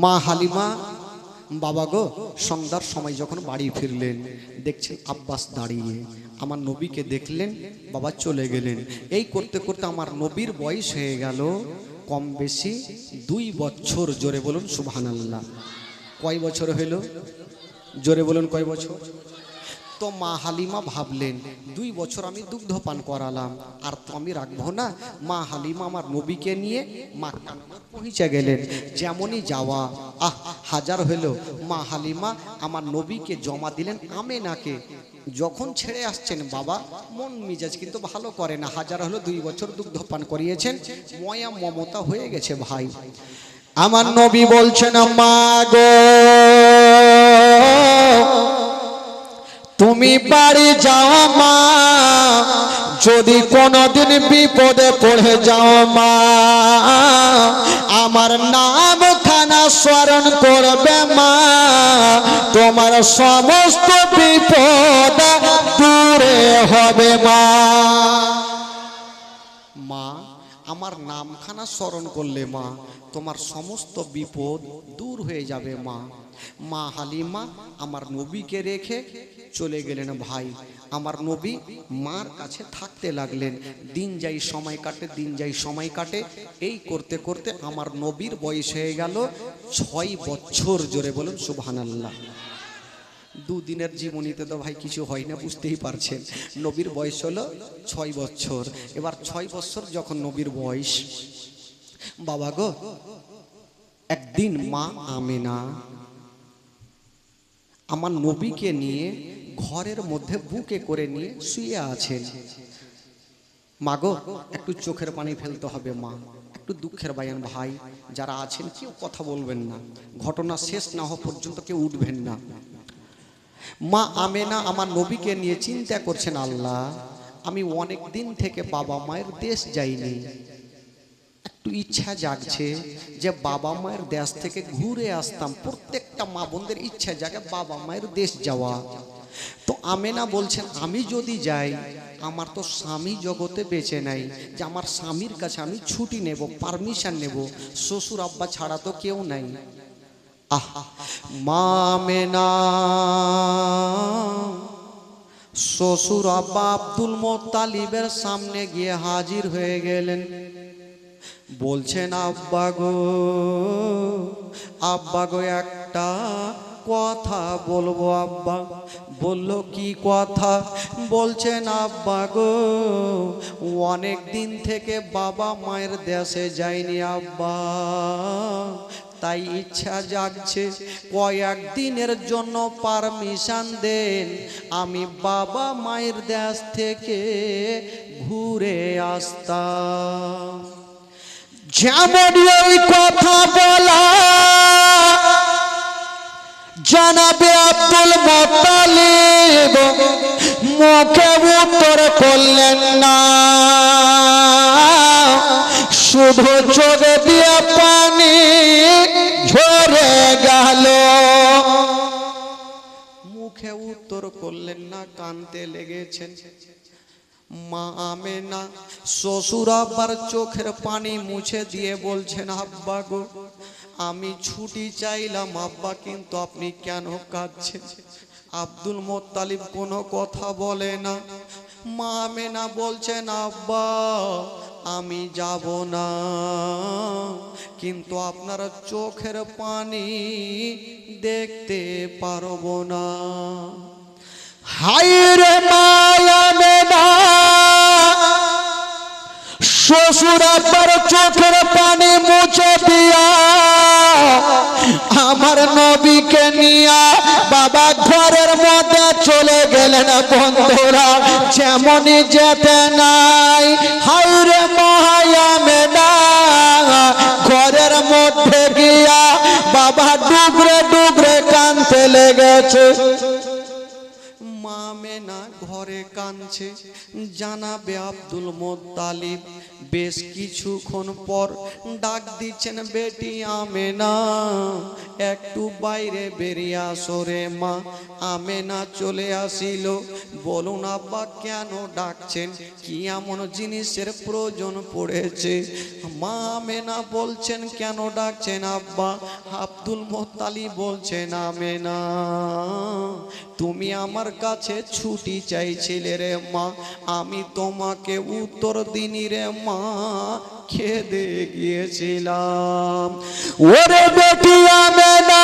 মা হালিমা বাবা গো সন্ধ্যার সময় যখন বাড়ি ফিরলেন দেখছেন আব্বাস দাঁড়িয়ে, আমার নবীকে দেখলেন, বাবা চলে গেলেন। এই করতে করতে আমার নবীর বয়স হয়ে গেল কম বেশি 2 বছর। জোরে বলুন সুবহানাল্লাহ। কয় বছর হইল? জোরে বলুন কয় বছর? তো মা হালিমা ভাবলেন 2 বছর আমি দুগ্ধ পান করালাম, আর তো আমি রাখবো না। মা হালিমা আমার নবীকে নিয়ে মক্কা পৌঁছে গেলেন। যেমনই যাওয়া হাজার হইল, মা হালিমা আমার নবীকে জমা দিলেন আমেনাকে। যখন ছেড়ে আসছেন বাবা মন মিজাজ কিন্তু ভালো করে না। হাজার হলো 2 বছর দুগ্ধ পান করিয়েছেন, ময়া মমতা হয়ে গেছে ভাই। আমার নবী বলছেন মা গো তুমি বাড়ি যাও মা, যদি কোনদিন বিপদে পড়ে যাও মা, আমার নাম খানা স্মরণ করবে মা, তোমার সমস্ত বিপদ দূরে হবে মা। মা আমার নামখানা স্মরণ করলে মা তোমার সমস্ত বিপদ দূর হয়ে যাবে মা। মা হালিমা আমার নবীকে রেখে চলে গেলেন ভাই। আমার নবী মার কাছে থাকতে লাগলেন। দিন যাই সময় কাটে, দিন যাই সময় কাটে। এই করতে করতে আমার নবীর বয়স হয়ে গেল 6 বছর। জোরে বলুন সুবহানাল্লাহ। 2 দিনের জীবনীতে তো ভাই কিছু হয় না, বুঝতেই পারছেন। নবীর বয়স হলো 6 বছর। এবার 6 বছর যখন নবীর বয়স, বাবা গো একদিন মা আমেনা আমার নবীকে নিয়ে ঘরের মধ্যে বুকে করে নিয়ে শুয়ে আছেন। মা গো একটু চোখের পানি ফেলতে হবে মা, একটু দুঃখের বায়ান ভাই যারা আছেন কেউ কথা বলবেন না, ঘটনা শেষ না হওয়া পর্যন্ত কেউ উঠবেন না। মা আমেনা আমার নবীকে নিয়ে চিন্তা করছেন, আল্লাহ আমি অনেক দিন থেকে বাবা মায়ের দেশ যাইনি, একটু ইচ্ছা জাগছে যে বাবা মায়ের দেশ থেকে ঘুরে আসতাম। প্রত্যেকটা মা বোনদের ইচ্ছা জাগে বাবা মায়ের দেশ যাওয়া। তো আমেনা বলছেন আমি যদি যাই, আমার তো স্বামী জগতে বেঁচে নাই, যে আমার স্বামীর কাছে আমি ছুটি নেব, পারমিশন নেব, শ্বশুর আব্বা ছাড়া তো কেউ নাই। মা আমেনা শ্বশুর আব্বা আব্দুল মুত্তালিবের সামনে গিয়ে হাজির হয়ে গেলেন। বলছেন আব্বা গো একটা কথা বলবো আব্বা। বলল কি কথা? বলছেন আব্বা গো অনেক দিন থেকে বাবা মায়ের দেশে যাইনি আব্বা, তাই ইচ্ছা জাগছে কয়েক দিনের জন্য পারমিশন দেন, আমি বাবা মায়ের দেশ থেকে ঘুরে আসতাম। যেমন ওই কথা বলা জানাবে আব্দুল মুত্তালিব মুখে উত্তর করলেন না, শুধু চোখ দিয়ে পানি ঝরে গেল। মুখে উত্তর করলেন না, কাঁদতে লেগেছেন। মা আমেনা শ্বশুর আব্বার চোখের পানি মুছে দিয়ে বলছেন আব্বা গো আমি ছুটি চাইলাম আব্বা, কিন্তু আপনি কেন কাঁদছেন? আব্দুল মুত্তালিব কোনো কথা বলে না। মা আমেনা বলছেন আব্বা আমি যাব না, কিন্তু আপনার চোখের পানি দেখতে পারবো না। হায়রে মা আমেনা শ্বশুর আব্বার চোখের পানি মুছে দিয়া আমার নবীকে নিয়া বাবা ঘরের মধ্যে চলে গেলেন। বন্ধুরা যেমনই যেতে নাই, হায়রে মা আমেনা ঘরের মধ্যে গিয়া বাবা ডুবরে ডুবরে কাঁদতে লেগেছে। মা আমেনা ঘরে কাঁদছে। জানাবে আব্দুল মুত্তালিব বেশ কিছুক্ষণ পর ডাক দিচ্ছেন বেটি আমেনা একটু বাইরে বেরিয়ে আসো রে মা। আমেনা চলে আসিল। বলুন আব্বা কেন ডাকছেন, কি এমন জিনিসের প্রয়োজন পড়েছে? মা আমেনা বলছেন কেন ডাকছেন আব্বা? আব্দুল মোত্তালিব বলছেন আমেনা তুমি আমার কাছে ছুটি চাইছিলে রে মা, আমি তোমাকে উত্তর দিনি রে মা, খেদে গিয়েছিলাম। ওরে বেটি আমেনা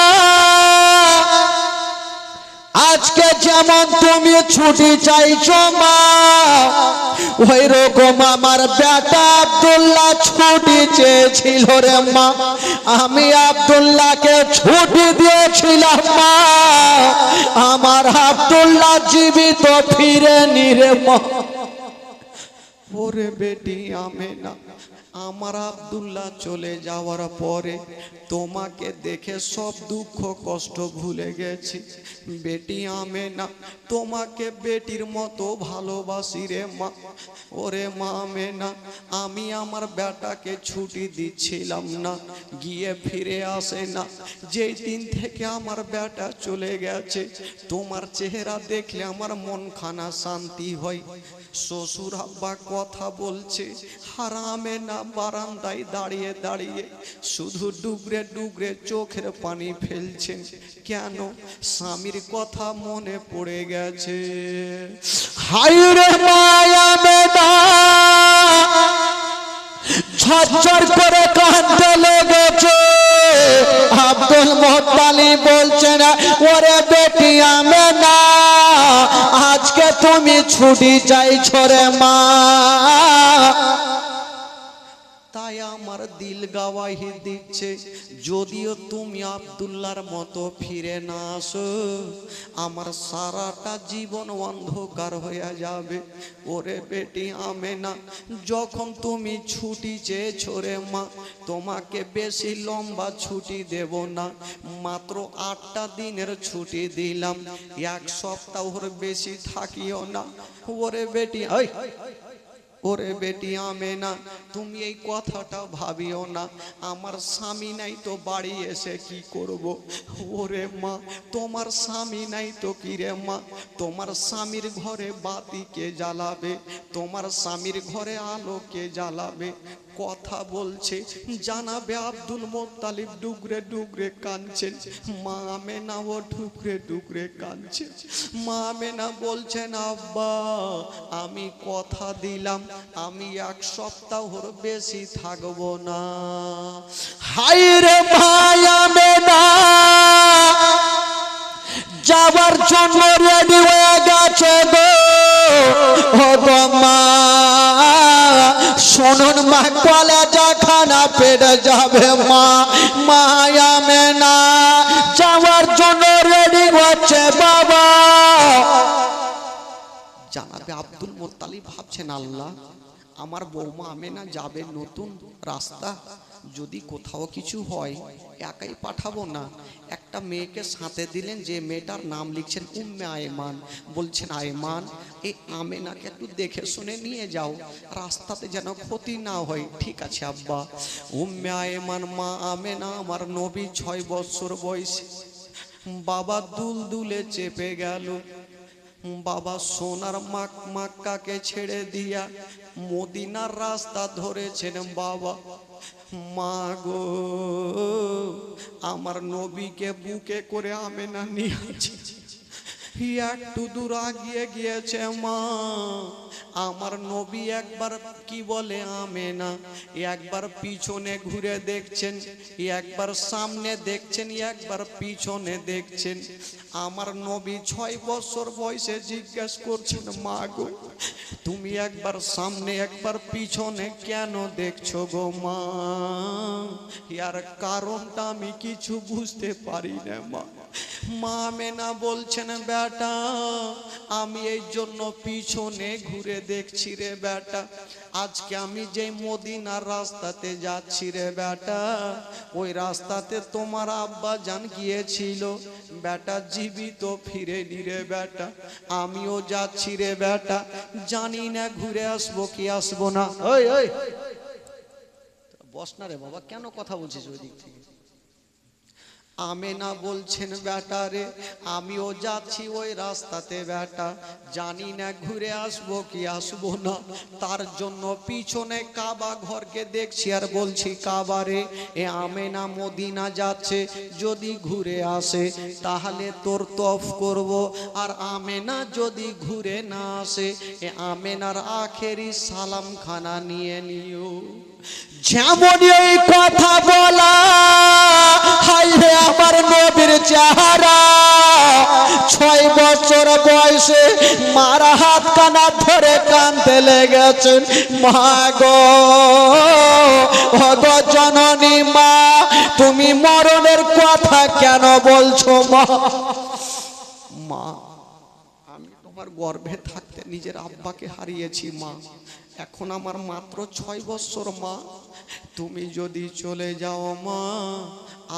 আজকে যেমন তুমি ছুটি চাইছো মা, ওই রকম আমার বেটা আব্দুল্লাহ ছুটি চেয়েছিল রে মা, আমি আব্দুল্লাহকে ছুটি দিয়েছিলাম মা, আমার আব্দুল্লাহ জীবিত ফিরেনি রে মা। ওরে বেটি আমেনা আমার আব্দুল্লাহ চলে যাওয়ার পরে তোমাকে দেখে সব দুঃখ কষ্ট ভুলে গেছি বেটি আমেনা, তোমাকে বেটির মতো ভালোবাসি রে মা। ওরে মা আমেনা আমি আমার বেটাকে ছুটি দিচ্ছিলাম না, গিয়ে ফিরে আসে না। যেই দিন থেকে আমার বেটা চলে গেছে তোমার চেহারা দেখলে আমার মনখানা শান্তি হয়। শ্বশুর আব্বা কথা বলছে আর আমেনা বারান্দায় দাঁড়িয়ে দাঁড়িয়ে শুধু ডুগরে ডুগরে চোখের পানি ফেলছেন। কেন? স্বামীর কথা মনে পড়ে গেছে। হায় রে মায়া আমেনা ঝরঝর করে কাঁদতে লেগেছে। আব্দুল মোত্তালিব বলছেন ওরে বেটি আমেনা আজকে তুমি ছুটি চাইছো রে মা, তাই আমার দিল গাওয়াহি দিচ্ছে যদিও তুমি আব্দুল্লাহর মতো ফিরে না আসো আমার সারাটা জীবন অন্ধকার হয়ে যাবে। ওরে বেটি আমেনা যখন তুমি ছুটি চেয়েছো রে মা, তোমাকে বেশি লম্বা ছুটি দেব না, মাত্র 8টা দিনের ছুটি দিলাম, 1 সপ্তাহর বেশি থাকিও না। ওরে বেটি ওরে বেটি আমেনা তুমি এই কথাটা ভাবিও না, আমার স্বামী নাই তো বাড়ি এসে কি করব। ওরে মা তোমার স্বামী নাই তো কি রে মা, তোমার স্বামীর ঘরে বাতি কে জ্বালাবে, তোমার স্বামীর ঘরে আলো কে জ্বালাবে? কথা বলছে জানাবে আব্দুল মোত্তালিব ডুগরে ডুগরে কাঁদছেন, মা আমেনা ও ডুগরে ডুগরে কাঁদছে। মা আমেনা বলছেন আব্বা আমি কথা দিলাম আমি 1 সপ্তাহর বেশি থাকবো না। হায় রে ভাই আমেনা যাবার জন্য রেডি হয়ে গেছে গো। ও গো মা শুনুন মা কলেজা খানা পেটে যাবে মা, মা আমেনা যাওয়ার জন্য রেডি হচ্ছে বাবা। জানাবে আব্দুল মোত্তালিব ভাবছেন আল্লাহ আমার বৌমা আমেনা যাবে নতুন রাস্তা, যদি কোথাও কিছু হয় একাই পাঠাবো না, একটা মেয়েকে সাথে দিলেন যে মেয়েটার নাম লিখছেন উম্মে আয়মান। বলছেন আয়মান এই আমেনাকে একটু দেখে শুনে নিয়ে যাও, রাস্তাতে যেন ক্ষতি না হয়। ঠিক আছে আব্বা। উম্মে আয়মান মা আমেনা আমার নবী 6 বছর বয়সে বাবা দুলদুলে চেপে গেল। বাবা সোনার মক্কাকে ছেড়ে দিয়া মদিনার রাস্তা ধরেছেন বাবা। মা গো আমার নবীকে বুকে করে আমেনা নিয়ে আছে, একটু দূর আগিয়ে গিয়েছে মা, আমার নবী একবার কি বলে আমেনা একবার পিছনে ঘুরে দেখছেন, একবার সামনে দেখছেন, একবার পিছনে দেখছেন। আমার নবী 6 বছর বয়সে জিজ্ঞেস করছেন মা গো তুমি একবার সামনে একবার পিছনে কেন দেখছো গো মা? ইয়ার কারণটা আমি কিছু বুঝতে পারি না মা। মা আমেনা বলছেন বেটা আমি এই জন্য পিছনে ঘুরে দেখছি রে বেটা, আজকে আমি যে মদিনার রাস্তাতে যাচ্ছি রে বেটা ওই রাস্তাতে তোমার আব্বা জান গিয়েছিল বেটা, জীবিত ফিরেনি রে বেটা, আমিও যাচ্ছি রে বেটা, জানি না ঘুরে আসবো কি আসবো না। ওই ওই বস না রে বাবা, কেন কথা বলছিস ওই দিক থেকে? আমেনা বলছেন বেটা রে আমিও যাচ্ছি ওই রাস্তাতে বেটা, জানি না ঘুরে আসবো কি আসবো না, তার জন্য পিছনে কাবা ঘরকে দেখছি আর বলছি কাবা রে এ আমেনা মদিনা যাচ্ছে, যদি ঘুরে আসে তাহলে তোর তফ করব, আর আমেনা যদি ঘুরে না আসে এ আমেনার আখেরি সালাম খানা নিয়ে নিও। যেমন এই কথা বলা, হায় রে আমার নবীর চেহারা, 6 বছর বয়সে মারা হাত কানা ধরে কাঁদতে লেগেছেন। মা গো গো জননী মা, তুমি মরণের কথা কেন বলছো মা? মা আমি তোমার গর্ভে থাকতে নিজের আব্বাকে হারিয়েছি মা, এখন আমার মাত্র 6 বছর মা, তুমি যদি চলে যাও মা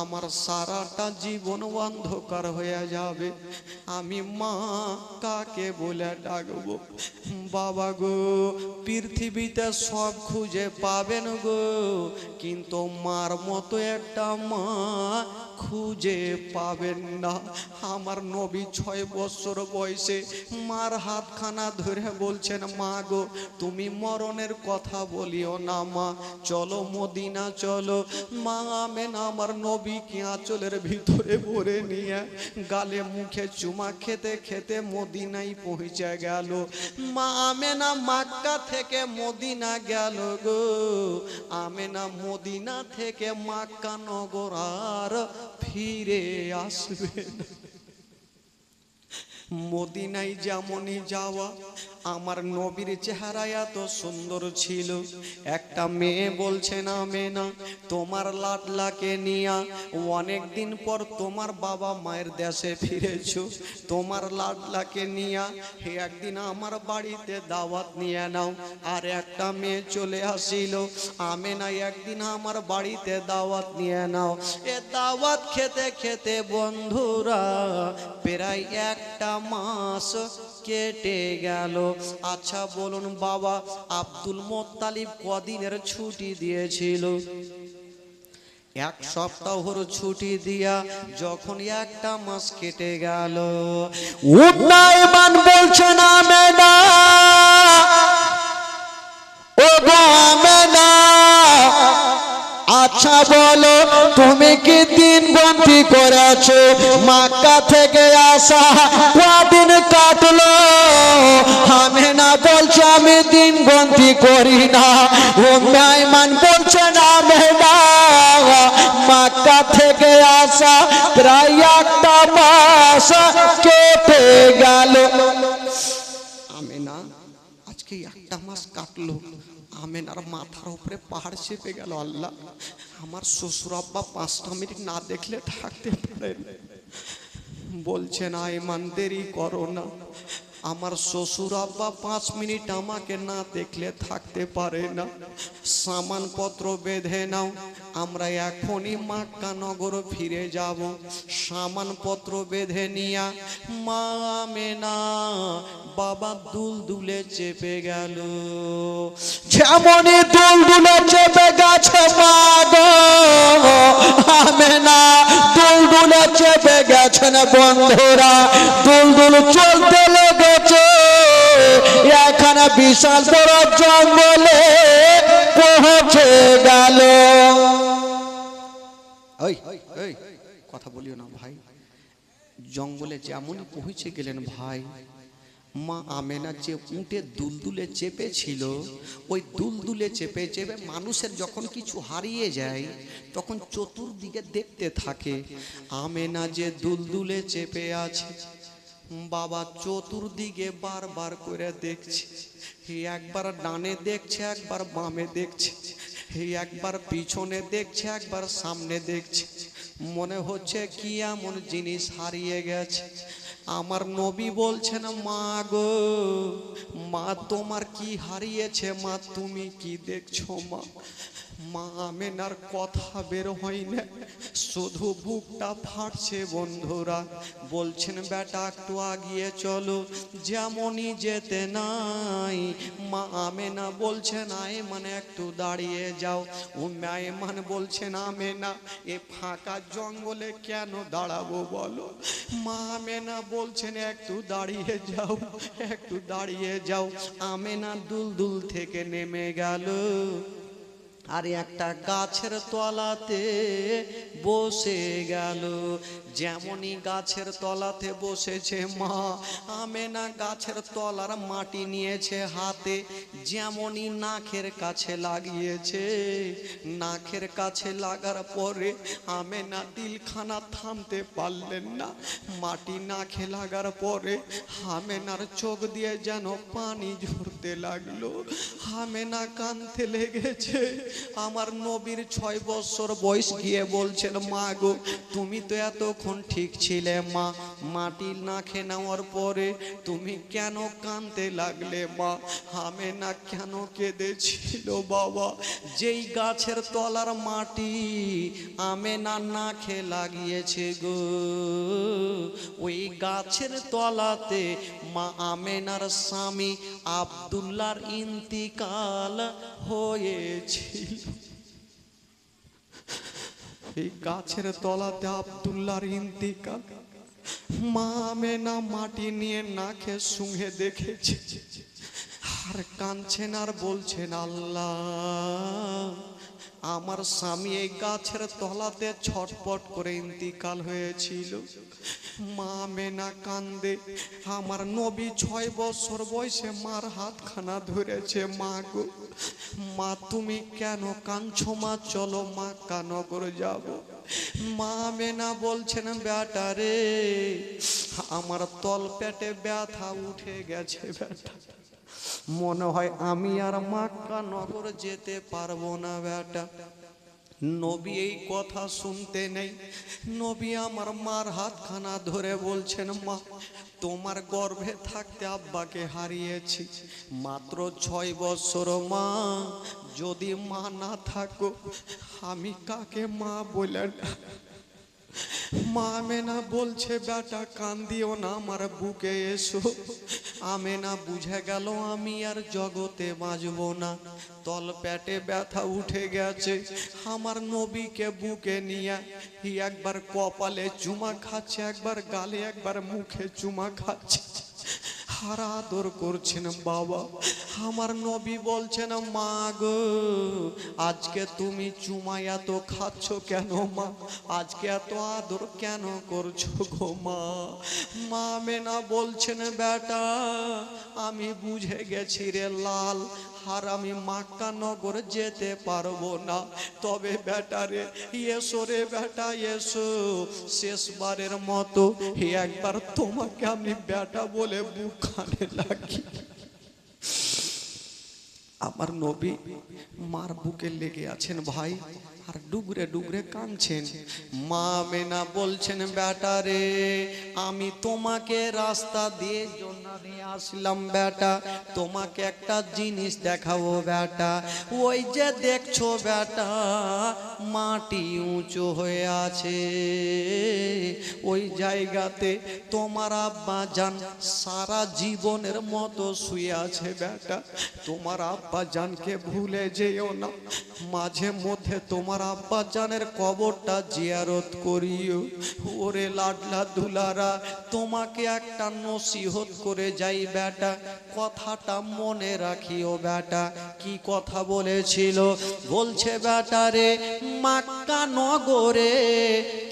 আমার সারাটা জীবন অন্ধকার হয়ে যাবে, আমি মা কাকে বলে ডাকবো? বাবা গো পৃথিবীতে সব খুঁজে পাবেন গো, কিন্তু মার মতো একটা মা খুঁজে পাবেন না। আমার নবী 6 বছর বয়সে মার হাতখানা ধরে বলছেন মা গো তুমি মরণের কথা বলিও না মা, চলো মদিনা চলো। মা আমেনা আমার নবীকে আঁচলের ভিতরে ভরে নিয়ে গালে মুখে চুমা খেতে খেতে মদিনায় পৌঁছে গেল। মা আমেনা মক্কা থেকে মদিনা গেল গো, আমেনা মদিনা থেকে মক্কা নগর আর ফিরে আসবে না। মদিনায় যেমনই যাওয়া, আমার নবীর চেহারা এত সুন্দর ছিল। একটা মেয়ে বলছেন আমেনা তোমার লাডলাকে নিয়া অনেক দিন পর তোমার বাবা মায়ের দেশে ফিরেছো, তোমার লাডলাকে নিয়া একদিন আমার বাড়িতে দাওয়াত নিয়ে নাও। আর একটা মেয়ে চলে আসিল, আমেনা একদিন আমার বাড়িতে দাওয়াত নিয়ে নাও। এ দাওয়াত খেতে খেতে বন্ধুরা প্রায় একটা মাস কেটে গেল। আচ্ছা বলুন বাবা আব্দুল মুত্তালিব কদিনের ছুটি দিয়েছিল? 1 সপ্তাহর ছুটি দিয়া যখন একটা মাস কেটে গেল, উদ্দায়মান বলছেন আমেনা ও গো আমেনা, আচ্ছা বলো তুমি কি দিন গন্তি করেছো? মক্কা থেকে আসা কদিন কাটলো? আমেনা বলছে আমি দিন গন্তি করি না। উম্মাইমান বলছে না আমেনা মক্কা থেকে আসা প্রায় একটা মাস কেটে গেল। আমেনা আজকে একটা মাস কাটলো, আমেনার মাথার উপরে পাহাড় চেপে গেল। আল্লাহ আমার শ্বশুর আব্বা 5টা মিনিট না দেখলে থাকতে পারে না। বলছেন আইমান দেরি করো না, আমার শ্বশুর আব্বা 5 মিনিট আমাকে না দেখলে থাকতে পারে না, সামানপত্র বেঁধে নাও, আমরা এখনই মক্কা নগর ফিরে যাব। সামানপত্র বেঁধে নিয়া মা আমেনা বাবা দুলদুলে চেপে গেল। যেমনই দুলদুলে চেপে গেছে মা গো আমেনা দুলদুলে চেপে গেছেন বন্ধুরা, দুলদুল চলতে লেগেছে। এখানে বিশাল বড় জঙ্গলে পৌঁছে গেল। কথা বলিও না ভাই, জঙ্গলে যেমনই পৌঁছে গেলেন ভাই, মা আমেনা যে উঠে দুলদুলে চেপেছিল, ওই দুলদুলে চেপে চেপে মানুষের যখন কিছু হারিয়ে যায় তখন চতুর্দিকে দেখতে থাকে। আমেনা যে দুলদুলে চেপে আছে বাবা চতুর্দিকে বারবার করে দেখছে, একবার ডানে দেখছে একবার বামে দেখছে, একবার পিছনে দেখছে একবার সামনে দেখছে, মনে হচ্ছে কি এমন জিনিস হারিয়ে গেছে। আমার নবী বলছেন মা গো মা তোমার কি হারিয়েছে মা, তুমি কি দেখছো মা? মা আমেনার কথা বের হয় না, শুধু বুকটা ফাটছে বন্ধুরা। বলছেন বেটা একটু আগিয়ে চলো, যেমনই যেতে নাই। মা আমেনা বলছেন আয়মান একটু দাঁড়িয়ে যাও। উম্মে আয়মান বলছেন আমেনা এ ফাঁকা জঙ্গলে কেন দাঁড়াবো বলো। মা আমেনা বলছেন একটু দাঁড়িয়ে যাও, একটু দাঁড়িয়ে যাও। আমেনা দুলদুল থেকে নেমে গেল, আর একটা গাছের তলাতে বসে গেল। যেমনই গাছের তলাতে বসেছে মা আমেনা গাছের তলার মাটি নিয়েছে হাতে, যেমনই নাকের কাছে লাগিয়েছে, নাকের কাছে লাগার পরে আমেনা দিলখানা থামতে পারলেন না। মাটি নাকে লাগার পরে আমেনার চোখ দিয়ে যেন পানি ঝরতে লাগলো। আমেনা কাঁদতে লেগেছে। আমার নবীর 6 বছর বয়স গিয়ে বলছেন মা গো তুমি তো এতক্ষণ ঠিক ছিলে মা, মাটি নাকে নেওয়ার পরে তুমি কেন কাঁদতে লাগলে মা? আমেনা কেন কেঁদেছিল বাবা? যেই গাছের তলার মাটি আমেনা নাকে লাগিয়েছে গো, ওই গাছের তলাতে মা আমেনার স্বামী আব্দুল্লাহর ইন্তিকাল হয়েছিল। এই গাছের তলাতে আব্দুল্লাহর ইন্তিকাল। মা আমেনা মাটি নিয়ে নাকে শুঙে দেখেছে, আর কাঁদছেন আর বলছেন আল্লাহ আমার স্বামী এই গাছের তলাতে ছটপট করে ইন্তিকাল হয়েছিল। মা আমেনা কান্দে। আমার নবী 6 বছর বয়সে মার হাতখানা ধরেছে। মা গো মা তুমি কেন কাঁদছো মা? চলো মক্কা নগর যাব। মা আমেনা বলছেন বেটা রে আমার তল পেটে ব্যথা উঠে গেছে বেটা, মনে হয় আমি আর মক্কা নগর যেতে পারবো না বেটা। নবী এই কথা শুনতে নেই। নবী আমার মার হাতখানা ধরে বলছেন মা তোমার গর্ভে থাকতে আব্বাকে হারিয়েছি, মাত্র 6 বছর মা, যদি মা না থাকো আমি কাকে মা বলে না। মা আমেনা বলছে বেটা কান্দিও না, আমার বুকে এসো। আমেনা বুঝে গেল আমি আর জগতে বাঁচব না, তল পেটে ব্যথা উঠে গেছে। আমার নবীকে বুকে নিয়ে একবার কপালে চুমা খাচ্ছে, একবার গালে, একবার মুখে চুমা খাচ্ছে, আর আদর করছেন বাবা। আমার নবী বলছেন মা গো আজকে তুমি চুমা এত খাচ্ছ কেন মা? আজকে এত আদর কেন করছো গো মা? মা আমেনা বলছেন বেটা আমি বুঝে গেছি রে লাল, আর আমি মক্কা নগর যেতে পারবো না। তবে বেটা রে এসো রে বেটা এসো, শেষবারের মতো একবার তোমাকে আমি বেটা বলে বুক কানে লাগি। আমার নবী মার বুকে লেগে আছেন ভাই, আর ডুগরে ডুগরে কাঁদছেন। মা আমেনা বলছেন বেটা রে আমি তোমাকে রাস্তা দিয়ে জন্য নিয়ে আসলাম বেটা, তোমাকে একটা জিনিস দেখাবো বেটা। ওই যে দেখছো বেটা মাটি উঁচু হয়ে আছে, ওই জায়গাতে তোমার আব্বা জান সারা জীবনের মতো শুয়ে আছে বেটা। তোমার আব্বা জানকে ভুলে যেও না, মাঝে মধ্যে তোমার আব্বা জানের কবরটা জিয়ারত করিও। ওরে লাডলা দুলারা তোমাকে একটা নসিহত করে যাই বেটা, কথাটা মনে রাখিও বেটা। কি কথা বলেছিল? বলছে বেটা রে মক্কা নগরে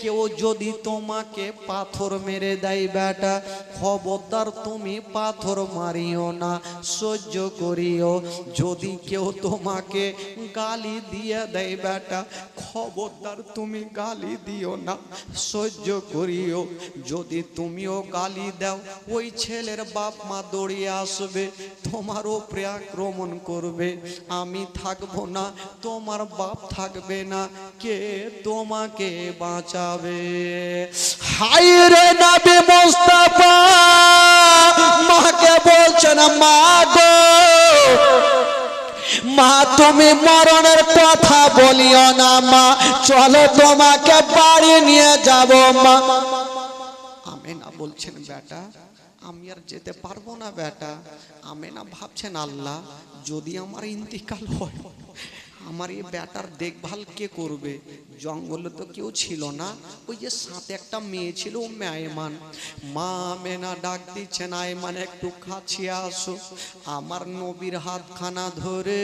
কেউ যদি তোমাকে পাথর মেরে দেয় বেটা, খবরদার তুমি পাথর মারিও না, সহ্য করিও। যদি কেউ তোমাকে গালি দিয়ে দেয় বেটা, খবরদার তুমি গালি দিও না, সহ্য করিও। যদি তুমিও গালি দাও ওই ছেলের বাপ মা দৌড়িয়ে আসবে, তোমার উপরে আক্রমণ করবে। আমি থাকবো না, তোমার বাপ থাকবে না, কে তোমাকে বাঁচাবে? হায় রে নবী মুস্তাফা মাকে বলছেন মা গো মা তুমি মরণের কথা বলিও না মা, চলো তোমাকে বাড়ি নিয়ে যাব মা। আমেনা বলছেন বেটা আমি আর যেতে পারবো না বেটা। আমেনা ভাবছেন আল্লাহ যদি আমার ইন্তিকাল হয় আমার এই বেটার দেখভাল কে করবে? জঙ্গলে তো কেউ ছিল না, ওই যে সাথে একটা মেয়ে ছিল ও আয়মান। মা আমেনা ডাক দিচ্ছেন আয়মান একটু কাছে আসো। আমার নবীর হাতখানা ধরে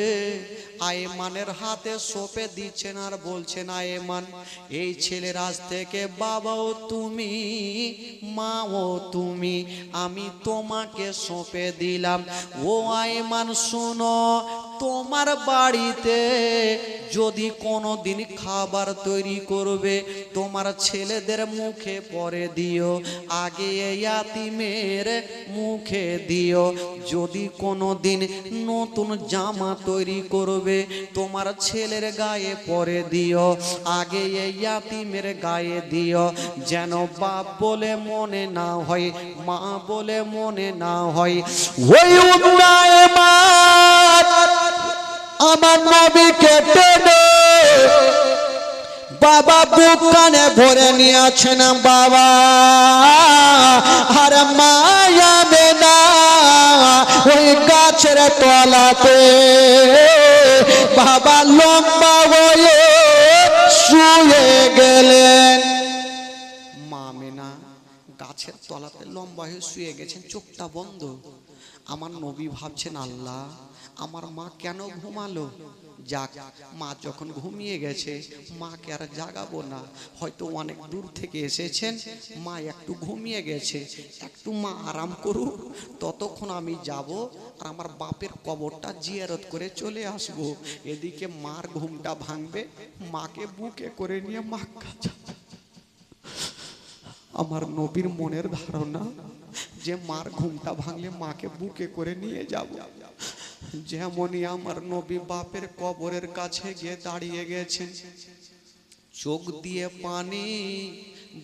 আয়মানের হাতে সঁপে দিচ্ছেন আর বলছেন আয়মান এই ছেলের আজ থেকে বাবাও তুমি মাও তুমি, আমি তোমাকে সঁপে দিলাম। ও আয়মান শোনো, তোমার বাড়িতে যদি কোনো দিন খাবার তৈরি করবে তোমার ছেলেদের মুখে পরে দিও, আগে ইয়াতিমের মুখে দিও। যদি কোনো দিন নতুন জামা তৈরি করবে তোমার ছেলের গায়ে পরে দিও, আগে ইয়াতিমের গায়ে দিও, যেন বাপ বলে মনে না হয় মা বলে মনে না হয়। ওই আমার নবীকে টেনে বাবা বুক কানে ভরে নিয়েছেন বাবা। আর মায়া মেনা ওই গাছের তলাতে বাবা লম্বা হয়ে শুয়ে গেলেন। মা মেনা গাছের তলাতে লম্বা হয়ে শুয়ে গেছেন, চোখটা বন্ধ। আমার নবী ভাবছেন আল্লাহ আমার মা কেন ঘুমালো? যাক, মা যখন ঘুমিয়ে গেছে মাকে আর জাগাবো না, হয়তো অনেক দূর থেকে এসেছেন, মা একটু ঘুমিয়ে গেছে, একটু মা আরাম করুক, ততক্ষণ আমি যাব আর আমার বাপের কবরটা জিয়ারত করে চলে আসবো। এদিকে মার ঘুমটা ভাঙবে, মাকে বুকে করে নিয়ে মাক্কা যাবে। আমার নবীর মনের ধারণা যে মার ঘুমটা ভাঙলে মাকে বুকে করে নিয়ে যাব। যেমনই আমার নবী বাপের কবরের কাছে গিয়ে দাঁড়িয়ে গেছেন, চোখ দিয়ে পানি,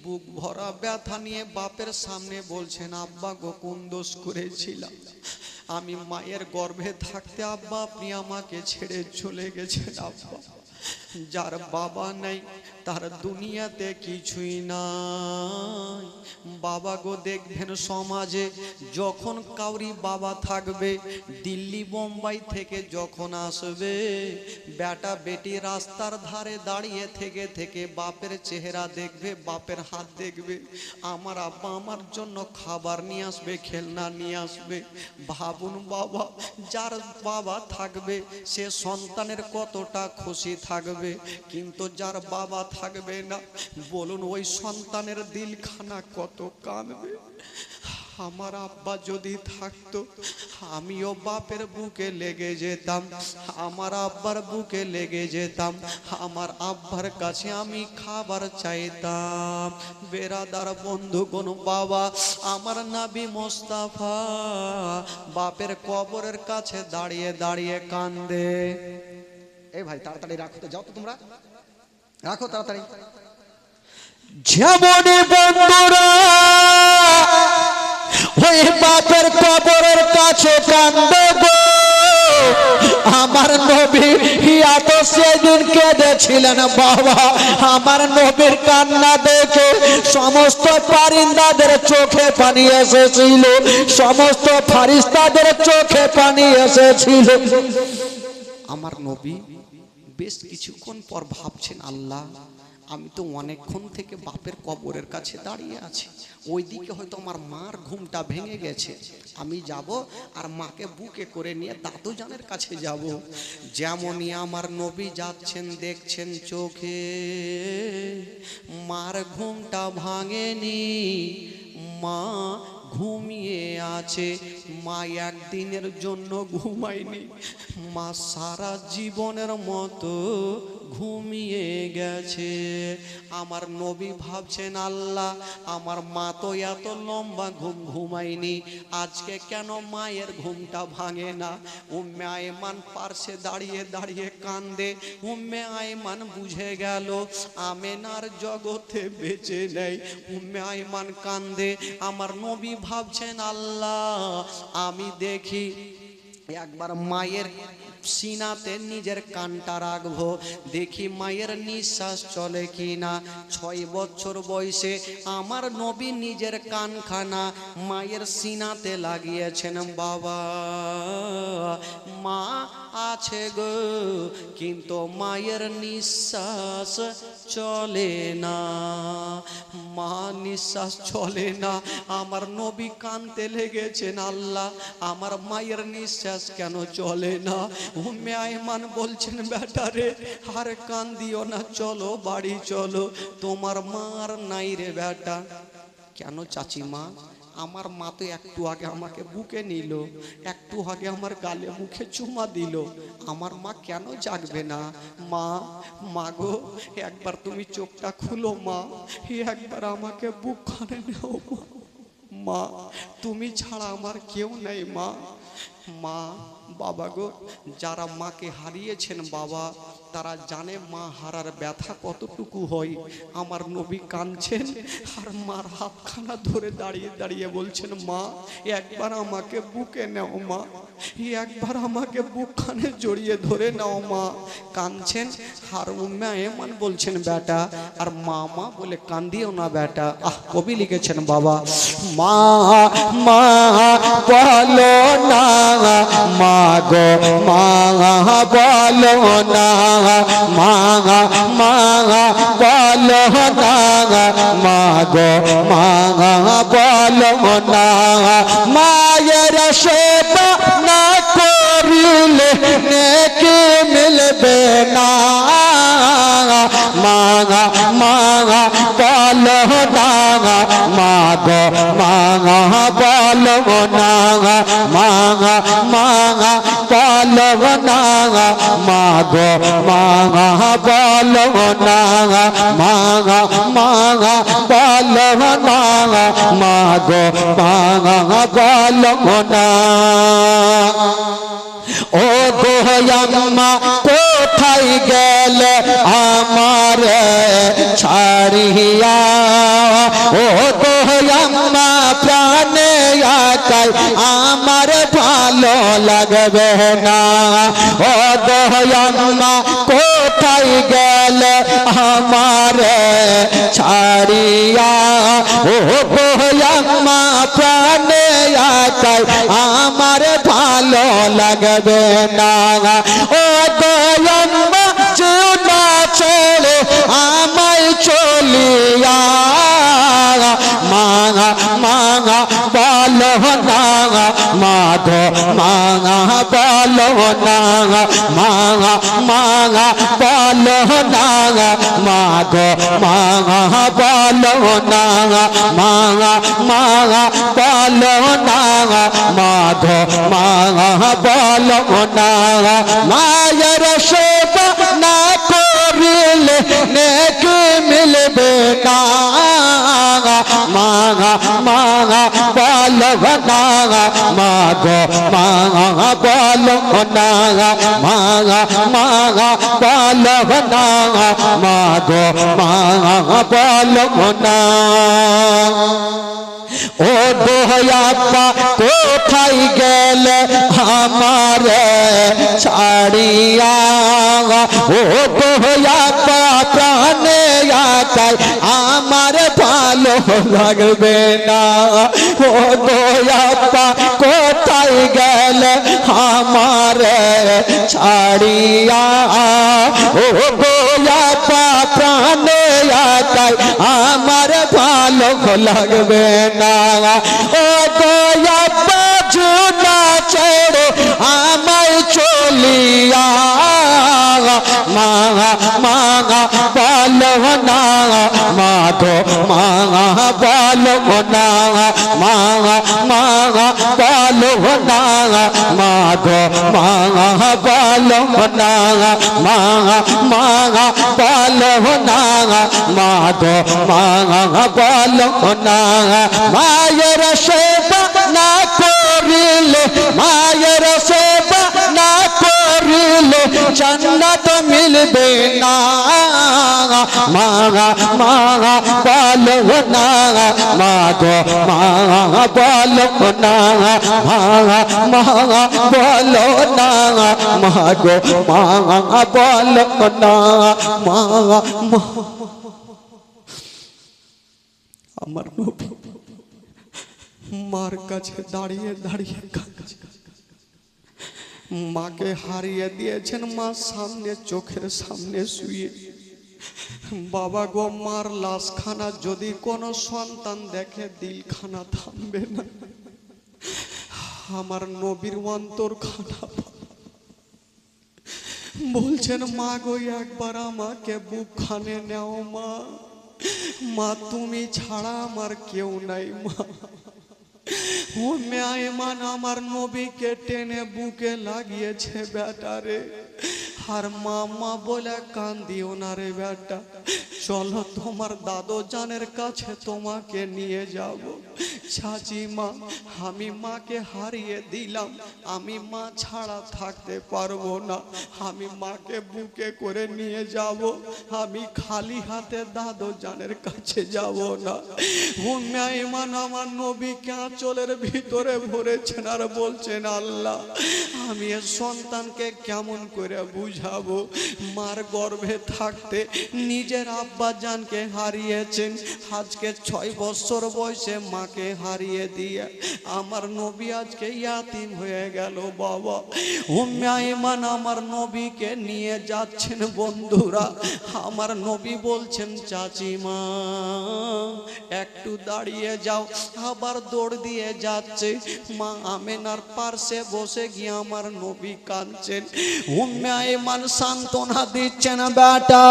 বুক ভরা ব্যথা নিয়ে বাপের সামনে বলছেন আব্বা গো কোন দোষ করেছিলাম? আমি মায়ের গর্ভে থাকতে আব্বা আপনি আমাকে ছেড়ে চলে গেছেন আব্বা। যার বাবা নাই তার দুনিয়াতে কিছুই নাই। বাবা গো দেখবেন সমাজে যখন কাউরি বাবা থাকবে, দিল্লি বোম্বাই থেকে যখন আসবে, বেটা বেটি রাস্তার ধারে দাঁড়িয়ে থেকে থেকে বাপের চেহারা দেখবে, বাপের হাত দেখবে, আমার আব্বা আমার জন্য খাবার নিয়ে আসবে, খেলনা নিয়ে আসবে। ভাবুন বাবা, যার বাবা থাকবে সে সন্তানের কতটা খুশি থাকবে, কিন্তু যার বাবা থাকবে না বলুন ওই সন্তানের দিলখানা কত কাঁদবে। আমার আব্বা যদি থাকতো আমিও বাপের বুকে লেগে যেতাম, আমার আব্বার বুকে লেগে যেতাম, আমার আব্বার কাছে আমি খাবার চাইতাম। বেরাদার বন্ধুগণ, বাবা আমার নবী মোস্তাফা বাপের কবরের কাছে দাঁড়িয়ে দাঁড়িয়ে কান্দে। এই ভাই তাড়াতাড়ি রাখো তো, যাও তো তোমরা, রাখো তাড়াতাড়ি। যেমন বন্ধুরা ওই বাপের কবরের কাছে কান্দে গো, আমার নবী এত সেদিন কেঁদেছিলেন বাবা। আমার নবীর কান্না দেখে সমস্ত পারিন্দাদের চোখে পানি এসেছিল, সমস্ত ফারিস্তাদের চোখে পানি এসেছিল। আমার নবী বেশ কিছুক্ষণ পর ভাবছেন আল্লাহ আমি তো অনেকক্ষণ থেকে বাপের কবরের কাছে দাঁড়িয়ে আছি, ওইদিকে হয়তো আমার মার ঘুমটা ভেঙে গেছে, আমি যাব আর মাকে বুকে করে নিয়ে দাদুজানের কাছে যাব। যেমনই আমার নবী যাচ্ছেন দেখছেন চোখে মার ঘুমটা ভাঙেনি, মা ঘুমিয়ে আছে। মা একদিনের জন্য ঘুমায়নি, মা সারা জীবনের মতো ঘুমিয়ে গেছে। আমার নবী ভাবছেন আল্লাহ আমার মা তো এত লম্বা ঘুম ঘুমায়নি, আজকে কেন মায়ের ঘুমটা ভাঙে না? উম্মে আয়মান পার্শ্বে দাঁড়িয়ে দাঁড়িয়ে কান্দে। উম্মে আয়মান বুঝে গেল আমেনার জগতে বেঁচে নেই। উম্মে আয়মান কান্দে। আমার নবী ভাবছেন আল্লাহ আমি দেখি একবার মায়ের সিনাতে নিজের কানটা রাখবো, দেখি মায়ের নিঃশ্বাস চলে কি না। 6 বছর বয়সে আমার নবী নিজের কানখানা মায়ের সিনাতে লাগিয়েছেন। বাবা মা আছে গো, কিন্তু মায়ের নিঃশ্বাস চলে না, মা নিঃশ্বাস চলে না। আমার নবী কানতে লেগেছেন, আল্লাহ আমার মায়ের নিঃশ্বাস কেন চলে না। উম্মে আয়মান বলছেন, বেটা রে আর কান্দিও না, চলো বাড়ি চলো, তোমার মা আর নাই রে বেটা। কেন চাচিমা? আমার মা তো একটু আগে আমাকে বুকে নিল, একটু আগে আমার গালে মুখে চুমা দিল, আমার মা কেন জাগবে না? মা, মা গো একবার তুমি চোখটা খুলো মা, একবার আমাকে বুকখানে নাও মা, তুমি ছাড়া আমার কেউ নেই মা। মা বাবা গো, যারা মাকে হারিয়েছেন বাবা, তারা জানে মা হারার ব্যথা কতটুকু হয়। আমার নবী কাঁদছেন আর মার হাতখানা ধরে দাঁড়িয়ে দাঁড়িয়ে বলছেন, মা একবার আমাকে বুকে নাও মা, একবার আমাকে বুকখানে জড়িয়ে ধরে নাও মা। কাঁদছেন আর উম্মে আয়মান বলছেন, বেটা আর মা মা বলে কান্দিও না বেটা। কবি লিখেছেন বাবা, মা মা বলো না, মা গো মা বলো না, মা মা বলো না, মা গো মা বলো না। মায়ের সেবা না করিলে নেকি মিলবে না, মা মা বলো না, মা গো মা বলো না, মা মা বলো না, মা গো মা বলো না, মা মা বলো না, মা গো মা বলো না। ও দোয়াম্মা কোথায় গেলে আমার ছাড়িয়া, ও দোয়াম্মা প্রাণে আকাই আমার ভালো লাগবে না। ও দোয়াম্মা কোথায় গেলে আমার ছাড়িয়া, ও দোয়াম্মা প্রাণে আকাই আমার ভালো লাগবে না। ও দয়াম্মা চুনা ছেড়ে আমায় চলিয়া, মাঙা মাঙা বলো না, মাধো মাঙা বলো না, মাঙা মাঙা বলো না, মাধো মাঙা বলো না, মাঙা মাঙা বলো না, মাধো মাঙা বলো না। মায়ের সেবা না করিলে নেকি মিলবে না, মাঙা মাঙা বলো না, মাগো মাঙা বলো না, মাঙা মাঙা বলো না, মাগো মাঙা বলো না। ও দোয়াপ্পা কোথায় গেলে আমার ছাড়িয়া, ও দোয়াপ্পা প্রাণে আকাই আমার ভালো লাগবে না। ও দোয়াপ্পা কোথায় গেলে আমার ছাড়িয়া, ও দোয়াপ্পা প্রাণে আকাই আমার ভালো লাগবে না। ও দয়াপ্পা চুনা ছেড়ে আমায় চলিয়া, মাঙা মাঙা বলো না, মাধো মাঙা বলো না, মাঙা মাঙা বলো না, মাধো মাঙা বলো না, মাঙা মাঙা বলো না, মাধো মাঙা বলো না। মায়ের সেবা না করিলে, মায়ের সেবা না করিলে জান্নাত মিলবে না। মা মা বলো না, মা গো মা বলো না, মা মা বলো না, মা গো মা বলো না, মা মা। আমার নবী মার কাছে দাঁড়িয়ে দাঁড়িয়ে কাঁদছে। মাকে হারিয়ে দিয়েছেন, মা সামনে চোখের সামনে শুয়ে। বাবা গো, মার লাশখানা যদি কোনো সন্তান দেখে দিলখানা থামবে না। আমার নবীর অন্তর খানা বলছেন, মা গো একবার আমাকে বুকখানে নেও মা, মা তুমি ছাড়া আমার কেউ নাই মা। ও মেয়েমান আমার নবীকে টেনে বুকে লাগিয়েছে বেটারে। আর মামা বলে কান্দিও না রে বেটা, চলো তোমার দাদু জানের কাছে তোমাকে নিয়ে যাব। চাচি মা, আমি মাকে হারিয়ে দিলাম, আমি মা ছাড়া থাকতে পারবো না, আমি মাকে বুকে করে নিয়ে যাব, আমি খালি হাতে দাদু জানের কাছে যাব না। ও মেয়েমান আমার নবীকে আঁচলের ভিতরে ভরেছেন আর বলছেন, আল্লাহ আমি এর সন্তানকে কেমন করে বুঝাবো। মার গর্ভে থাকতে নিজের আব্বা জানকে হারিয়েছেন, আজকে 6 বছর বয়সে মাকে হারিয়ে দিয়ে আমার নবী আজকে ইয়াতিম হয়ে গেল বাবা। উম্মে আইমান আমার নবীকে নিয়ে যাচ্ছেন বন্ধুরা। আমার নবী বলছেন, চাচিমা একটু দাঁড়িয়ে যাও, আবার দৌড় দিয়ে যাচ্ছে। মা আমেনার পার্শ্বে বসে গিয়ে আমার নবী কাঁদছেন। উম্মে আইমান সান্ত্বনা দিচ্ছেন, বেটা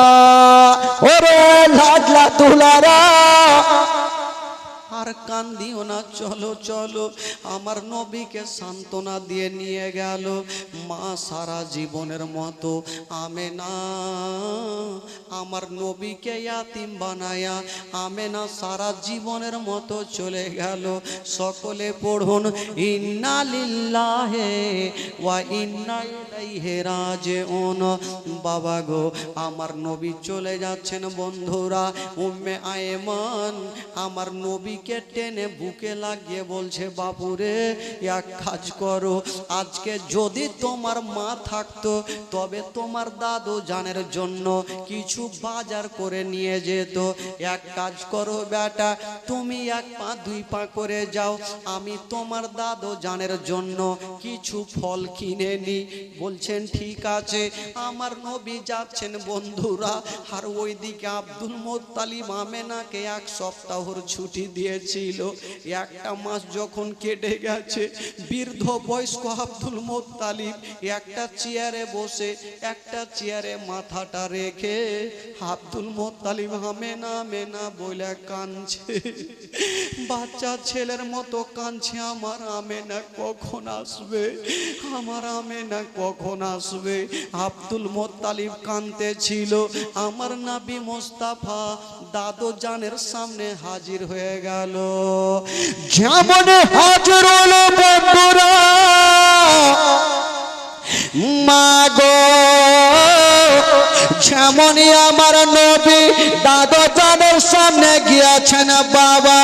ওরে লাডলা দুলারা আর কান্দিও না, চলো চলো। আমার নবীকে সান্ত্বনা দিয়ে নিয়ে গেল। মা সারা জীবনের মতো আমেনা আমার নবীকে ইয়াতিম বানায়া আমেনা সারা জীবনের মতো চলে গেল। সকলে পড়ুন, ইন্না লিল্লাহি ওয়া ইন্না ইলাইহি রাজিউন। বাবা গো, আমার নবী চলে যাচ্ছেন বন্ধুরা। উম্মে আইমান আমার নবী কে টেনে বুকে লাগিয়ে বলছে, বাবুরে এক কাজ করো, আজকে যদি তোমার মা থাকতো তবে তোমার দাদু জানের জন্য কিছু বাজার করে নিয়ে যেত। এক কাজ করো বেটা, তুমি 1 পা 2 পা করে যাও, আমি তোমার দাদু জানের জন্য কিছু ফল কিনে নি। বলছেন ঠিক আছে। আমার নবী যাচ্ছেন বন্ধুরা। আর ওইদিকে আব্দুল মুত্তালিব আমেনাকে 1 সপ্তাহর ছুটি দিয়েছিল। 1টা মাস যখন কেটে গেছে, বৃদ্ধ বয়স্ক আব্দুল মুত্তালিব একটা চেয়ারে বসে, একটা চেয়ারে মাথাটা রেখে আব্দুল মুত্তালিব আমেনা আমেনা বলে কাঁদছে। বাচ্চা ছেলের মতো কাঁদছে, আমার আমেনা কখন আসবে, আমার আমেনা কখন আসবে। আব্দুল মুত্তালিব কাঁদতে ছিল। আমার নবী মুস্তাফা দাদু জানের সামনে হাজির হয়ে গেল। যেমন হাজির হলো বন্ধুরা, মা গো যেমনই আমার নবী দাদু জানের সামনে গিয়েছেন বাবা,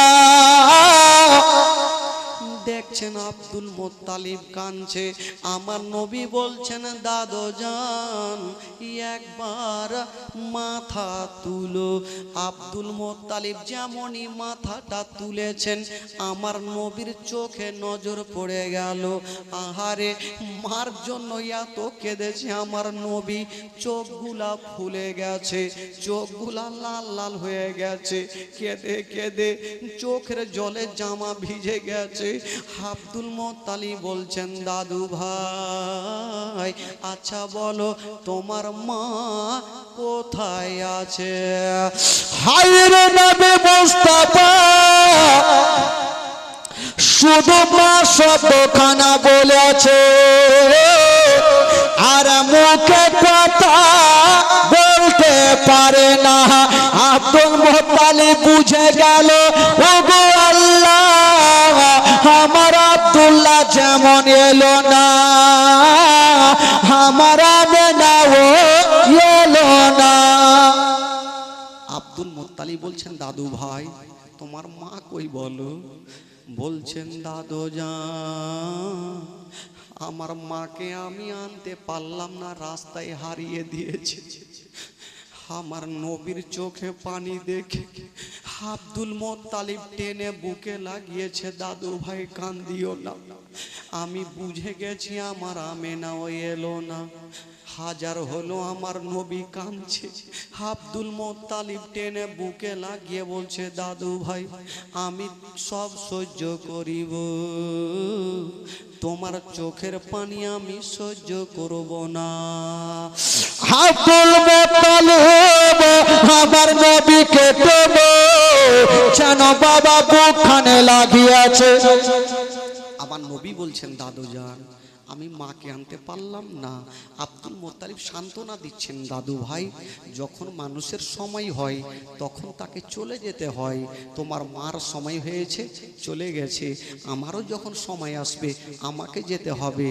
দেখছেন আব্দুল মুত্তালিব কাঁদছে। আমার নবী বলছেন, দাদু জান একবার মাথা তুলো। আব্দুল মুত্তালিব যেমনই মাথাটা তুলেছেন, আমার নবীর চোখে নজর পড়ে গেল। আহারে, মার জন্য এত কেঁদেছে আমার নবী, চোখগুলা ফুলে গেছে, চোখগুলা লাল লাল হয়ে গেছে, কেঁদে কেঁদে চোখের জলে জামা ভিজে গেছে। আব্দুল মুত্তালিব বলছেন, দাদু ভাই আচ্ছা বলো তোমার মা কোথায় আছে? হায়রে নবী মুস্তাফা, শুধু মা শব্দখানা বলেছে আর মুখে কথা বলতে পারে না। আব্দুল মুত্তালিব বুঝে গেল, ওগো আল্লাহ আমার আব্দুল্লাহ যেমন এলো না, আমার আমেনাও বলছেন দাদু ভাই তোমার মা কই বলো? বলছেন দাদু জান আমার মাকে আমি আনতে পারলাম না, রাস্তায় হারিয়ে দিয়েছে। আমার নবীর চোখে পানি দেখে আব্দুল মোত্তালিব টেনে বুকে লাগিয়েছে। দাদু ভাই কান্দিও না, আমি বুঝে গেছি আমার আমেনাও এলো না। হাজার হলো আমার নবী কাঁদছে, আব্দুল মোত্তালিব টেনে বুকে লাগিয়ে বলছে দাদু ভাই আমি সব সহ্য করিব, তোমার চোখের পানি আমি সহ্য করব না। আব্দুল মুত্তালিব আমার নবীকে দেব যেন বাবা বুকখানে লাগিয়েছে। আমার নবী বলছেন দাদু জান আমি মাকে আনতে পারলাম না। আব্দুল মোত্তালিব সান্ত্বনা দিচ্ছেন দাদু ভাই যখন মানুষের সময় হয় তখন তাকে চলে যেতে হয়, তোমার মার সময় হয়েছে চলে গেছে, আমারও যখন সময় আসবে আমাকে যেতে হবে।